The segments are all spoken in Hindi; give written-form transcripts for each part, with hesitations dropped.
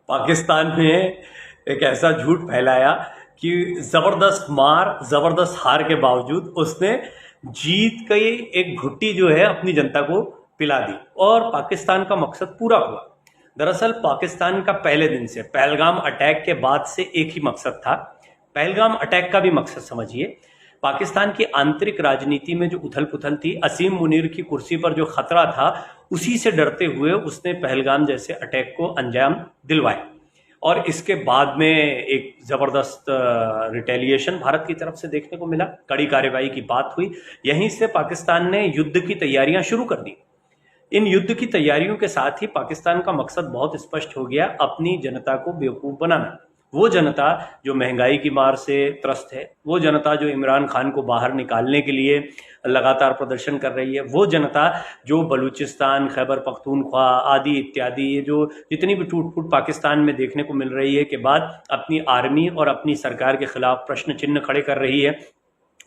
पाकिस्तान ने एक ऐसा झूठ फैलाया कि जबरदस्त हार के बावजूद उसने जीत की एक घुट्टी जो है अपनी जनता को पिला दी और पाकिस्तान का मकसद पूरा हुआ। दरअसल पाकिस्तान का पहले दिन से पहलगाम अटैक के बाद से एक ही मकसद था। पहलगाम अटैक का भी मकसद समझिए, पाकिस्तान की आंतरिक राजनीति में जो उथल पुथल थी, असीम मुनीर की कुर्सी पर जो खतरा था, उसी से डरते हुए उसने पहलगाम जैसे अटैक को अंजाम दिलवाया और इसके बाद में एक जबरदस्त रिटेलिएशन भारत की तरफ से देखने को मिला। कड़ी कार्रवाई की बात हुई। यहीं से पाकिस्तान ने युद्ध की तैयारियां शुरू कर दी। इन युद्ध की तैयारियों के साथ ही पाकिस्तान का मकसद बहुत स्पष्ट हो गया, अपनी जनता को बेवकूफ बनाना। वो जनता जो महंगाई की मार से त्रस्त है, वो जनता जो इमरान खान को बाहर निकालने के लिए लगातार प्रदर्शन कर रही है, वो जनता जो बलूचिस्तान, खैबर पख्तूनख्वा आदि इत्यादि ये जो जितनी भी टूट फूट पाकिस्तान में देखने को मिल रही है के बाद अपनी आर्मी और अपनी सरकार के खिलाफ प्रश्न चिन्ह खड़े कर रही है।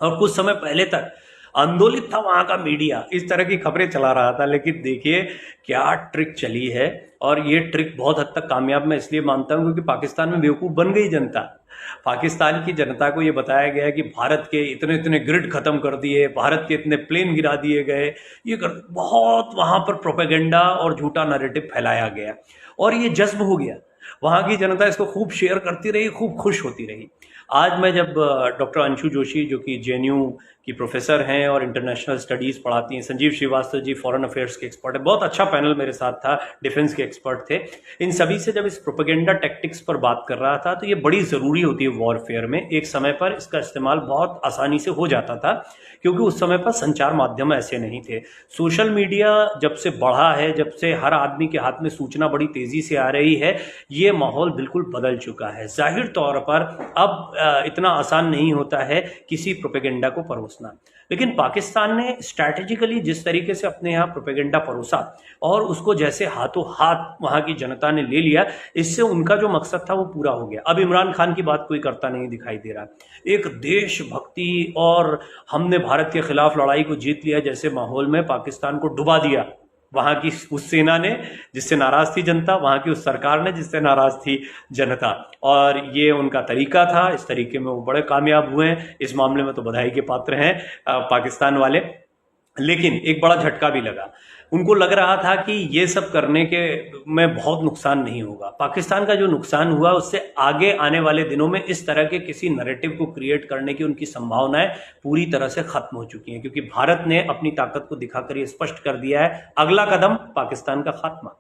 और कुछ समय पहले तक आंदोलित था वहां का मीडिया, इस तरह की खबरें चला रहा था। लेकिन देखिए क्या ट्रिक चली है, और ये ट्रिक बहुत हद तक कामयाब मैं इसलिए मानता हूं क्योंकि पाकिस्तान में बेवकूफ बन गई जनता। पाकिस्तान की जनता को ये बताया गया कि भारत के इतने इतने ग्रिड खत्म कर दिए, भारत के इतने प्लेन गिरा दिए गए, बहुत वहां पर प्रोपेगेंडा और झूठा नैरेटिव फैलाया गया और ये जज्ब हो गया। वहां की जनता इसको खूब शेयर करती रही, खूब खुश होती रही। आज मैं जब डॉक्टर अंशु जोशी जो कि जेएनयू की प्रोफेसर हैं और इंटरनेशनल स्टडीज़ पढ़ाती हैं, संजीव श्रीवास्तव जी फॉरेन अफेयर्स के एक्सपर्ट है, बहुत अच्छा पैनल मेरे साथ था, डिफेंस के एक्सपर्ट थे, इन सभी से जब इस प्रोपेगेंडा टैक्टिक्स पर बात कर रहा था तो ये बड़ी ज़रूरी होती है वॉरफेयर में। एक समय पर इसका इस्तेमाल बहुत आसानी से हो जाता था क्योंकि उस समय पर संचार माध्यम ऐसे नहीं थे। सोशल मीडिया जब से बढ़ा है, जब से हर आदमी के हाथ में सूचना बड़ी तेज़ी से आ रही है, ये माहौल बिल्कुल बदल चुका है। जाहिर तौर पर अब इतना आसान नहीं होता है किसी प्रोपेगेंडा को परोसना। लेकिन पाकिस्तान ने स्ट्रैटेजिकली जिस तरीके से अपने यहाँ प्रोपेगेंडा परोसा और उसको जैसे हाथों हाथ वहाँ की जनता ने ले लिया, इससे उनका जो मकसद था वो पूरा हो गया। अब इमरान खान की बात कोई करता नहीं दिखाई दे रहा। एक देशभक्ति और हमने भारत के खिलाफ लड़ाई को जीत लिया जैसे माहौल में पाकिस्तान को डुबा दिया वहां की उस सेना ने जिससे नाराज थी जनता, वहां की उस सरकार ने जिससे नाराज थी जनता, और ये उनका तरीका था। इस तरीके में वो बड़े कामयाब हुए हैं। इस मामले में तो बधाई के पात्र हैं पाकिस्तान वाले। लेकिन एक बड़ा झटका भी लगा। उनको लग रहा था कि ये सब करने के में बहुत नुकसान नहीं होगा। पाकिस्तान का जो नुकसान हुआ उससे आगे आने वाले दिनों में इस तरह के किसी नैरेटिव को क्रिएट करने की उनकी संभावनाएं पूरी तरह से खत्म हो चुकी हैं क्योंकि भारत ने अपनी ताकत को दिखाकर ये स्पष्ट कर दिया है, अगला कदम पाकिस्तान का खात्मा।